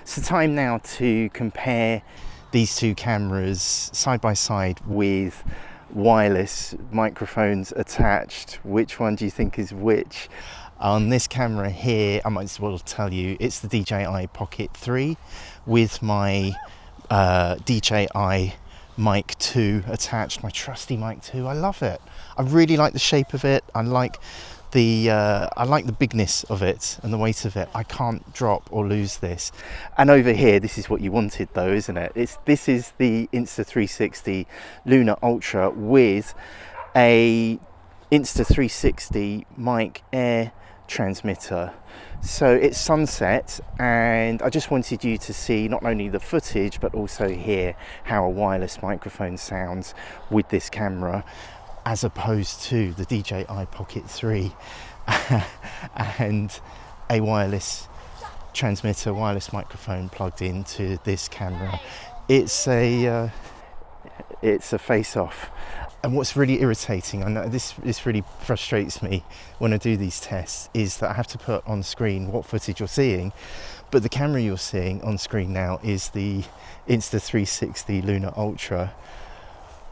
It's the time now to compare these two cameras side by side with wireless microphones attached. Which one do you think is which? On this camera here, I might as well tell you, it's the DJI Pocket 3 with my DJI Mic 2 attached, my trusty Mic 2. I love it. I really like the shape of it. I like the bigness of it and the weight of it. I can't drop or lose this. And over here, this is what you wanted though, isn't it? This is the Insta360 Luna Ultra with a Insta360 MIC AIR transmitter. So it's sunset, and I just wanted you to see not only the footage but also hear how a wireless microphone sounds with this camera as opposed to the DJI Pocket 3 and a wireless transmitter, wireless microphone plugged into this camera. It's a face-off. And what's really irritating, I know this really frustrates me when I do these tests, is that I have to put on screen what footage you're seeing, but the camera you're seeing on screen now is the Insta360 Luna Ultra.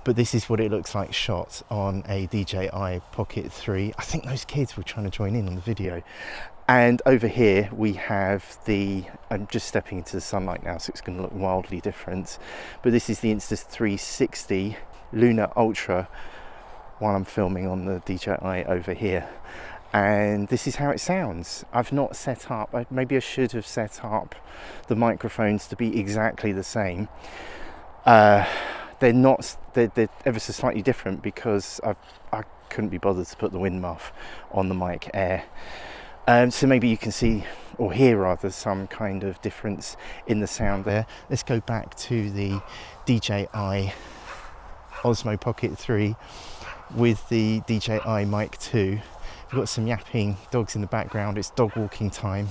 But this is what it looks like shot on a DJI Pocket 3. I think those kids were trying to join in on the video. And over here we have I'm just stepping into the sunlight now, so it's going to look wildly different. But this is the Insta360 Luna Ultra while I'm filming on the DJI over here. And this is how it sounds. I've not set up, maybe I should have set up the microphones to be exactly the same. They're ever so slightly different because I couldn't be bothered to put the wind muff on the Mic Air. So maybe you can see, or hear rather, some kind of difference in the sound there. Let's go back to the DJI Osmo Pocket 3 with the DJI Mic 2. We've got some yapping dogs in the background. It's dog walking time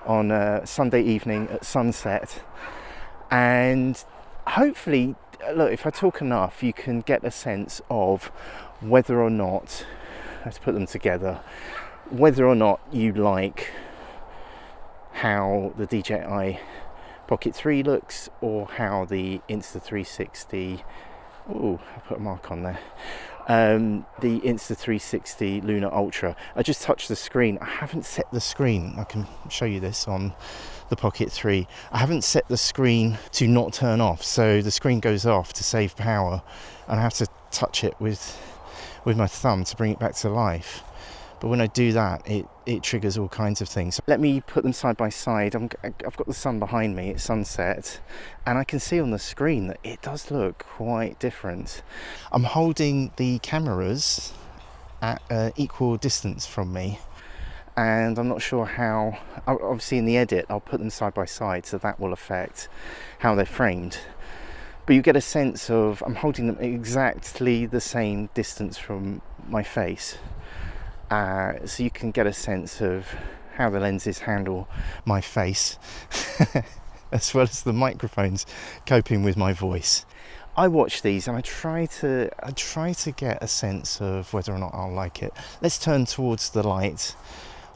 on a Sunday evening at sunset. And hopefully, look, if I talk enough, you can get a sense of whether or not, let's put them together, whether or not you like how the DJI Pocket 3 looks or how the Insta360, oh, I put a mark on there, the Insta360 Luna Ultra. I just touched the screen. I haven't set the screen. I can show you this on the Pocket 3. I haven't set the screen to not turn off, so the screen goes off to save power, and I have to touch it with my thumb to bring it back to life. But when I do that, it triggers all kinds of things. Let me put them side by side. I've got the sun behind me, it's sunset, and I can see on the screen that it does look quite different. I'm holding the cameras at equal distance from me, and I'm not sure how, obviously in the edit I'll put them side by side, so that will affect how they're framed. But you get a sense of, I'm holding them exactly the same distance from my face. So you can get a sense of how the lenses handle my face as well as the microphones coping with my voice. I watch these and I try to get a sense of whether or not I'll like it. Let's turn towards the light,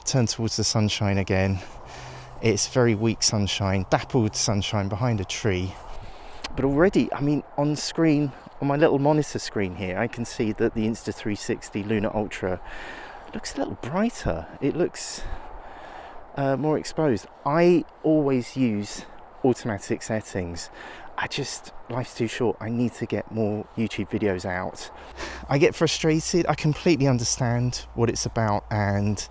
turn towards the sunshine again. It's very weak sunshine, dappled sunshine behind a tree. But already, I mean, on screen, on my little monitor screen here, I can see that the Insta360 Luna Ultra looks a little brighter. It looks more exposed. I always use automatic settings. Life's too short. I need to get more YouTube videos out. I get frustrated. I completely understand what it's about and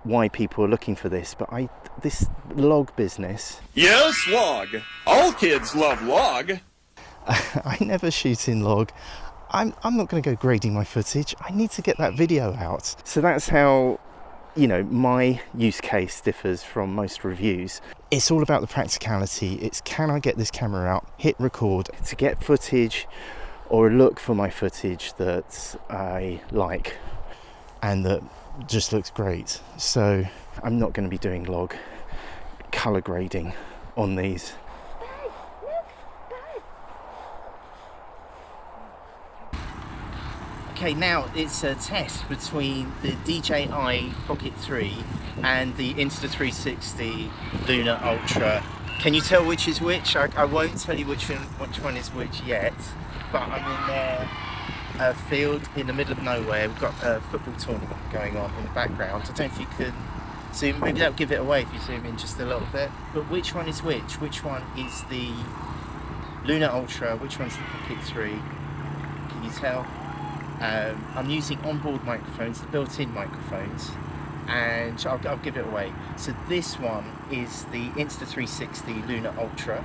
why people are looking for this, but this log business. Yes, log. All kids love log. I never shoot in log. I'm not going to go grading my footage. I need to get that video out. So that's how, my use case differs from most reviews. It's all about the practicality. It's, can I get this camera out, hit record, to get footage or look for my footage that I like and that just looks great. So I'm not going to be doing log color grading on these. Okay, now it's a test between the DJI Pocket 3 and the Insta360 Luna Ultra Can you tell which is which? I won't tell you which one is which yet, but I'm in a field in the middle of nowhere. We've got a football tournament going on in the background. I don't know if you can zoom, maybe that'll give it away if you zoom in just a little bit. But which one is which? Which one is the Luna Ultra? Which one's the Pocket 3? Can you tell? I'm using onboard microphones, the built-in microphones, and I'll give it away. So this one is the Insta360 Luna Ultra,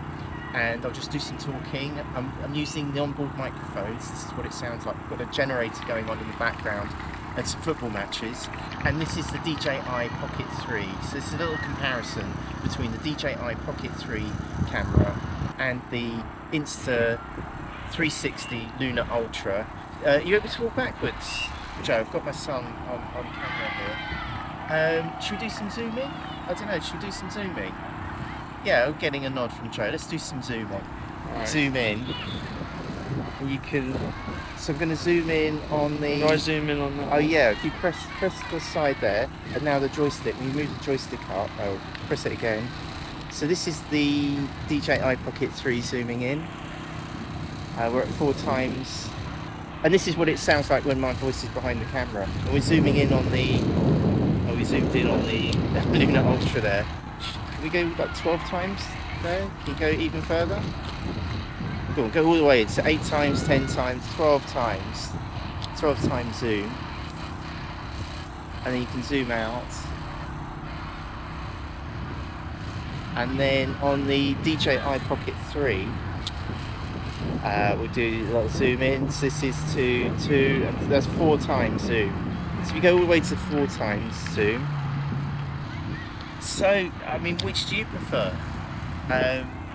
and I'll just do some talking. I'm using the onboard microphones. This is what it sounds like. We've got a generator going on in the background and some football matches. And this is the DJI Pocket 3. So this is a little comparison between the DJI Pocket 3 camera and the Insta360 Luna Ultra. Are you able to walk backwards? Joe, I've got my son on camera here. Should we do some zooming? I don't know, should we do some zooming? Yeah, I'm getting a nod from Joe. Let's do some zooming. Right. Zoom in. You can. So I'm going to zoom in on the. Can I zoom in on that? Oh yeah. If you press the side there, and now the joystick. When you move the joystick up, press it again. So this is the DJI Pocket 3 zooming in. We're at 4 times, and this is what it sounds like when my voice is behind the camera. And we're zooming in on the. Oh, we zoomed in on the Luna Ultra there. Can we go like 12 times there? Can you go even further? Go on, go all the way. It's 8 times, 10 times, 12 times. 12 times zoom. And then you can zoom out. And then on the DJI Pocket 3, we'll do a lot of zoom in. So this is two, and that's 4 times zoom. So if you go all the way to 4 times zoom. So, I mean, which do you prefer?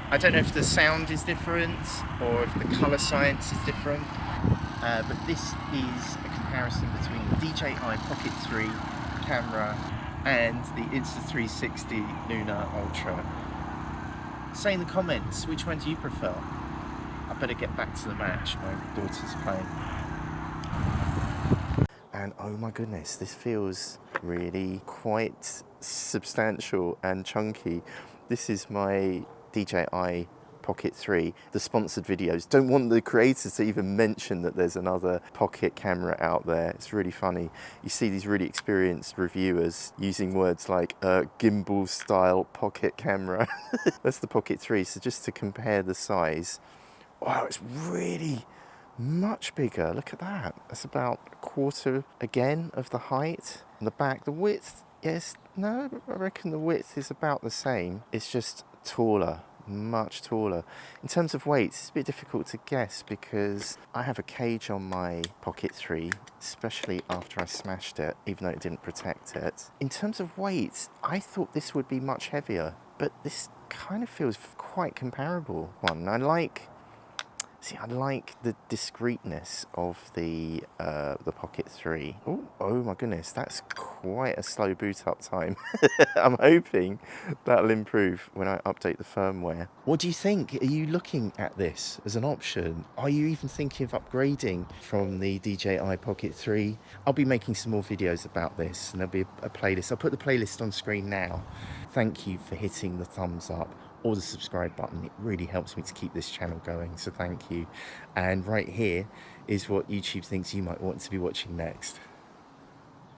I don't know if the sound is different or if the colour science is different, but this is a comparison between the DJI Pocket 3 camera and the Insta360 Luna Ultra. Say in the comments, which one do you prefer? I better get back to the match, my daughter's playing. And oh my goodness, this feels really quite substantial and chunky. This is my DJI Pocket 3. The sponsored videos don't want the creators to even mention that there's another pocket camera out there. It's really funny. You see these really experienced reviewers using words like gimbal style pocket camera. That's the Pocket 3. So just to compare the size, wow, it's really much bigger. Look at that. That's about a quarter again of the height. On the back, the width, yes, no, I reckon the width is about the same. It's just taller, much taller. In terms of weight, it's a bit difficult to guess because I have a cage on my Pocket 3, especially after I smashed it, even though it didn't protect it. In terms of weight, I thought this would be much heavier, but this kind of feels quite comparable one. I like the discreetness of the Pocket 3. Oh my goodness, that's quite a slow boot up time. I'm hoping that'll improve when I update the firmware. What do you think? Are you looking at this as an option? Are you even thinking of upgrading from the DJI Pocket 3? I'll be making some more videos about this, and there'll be a playlist. I'll put the playlist on screen now. Thank you for hitting the thumbs up or the subscribe button. It really helps me to keep this channel going, so thank you. And right here is what YouTube thinks you might want to be watching next.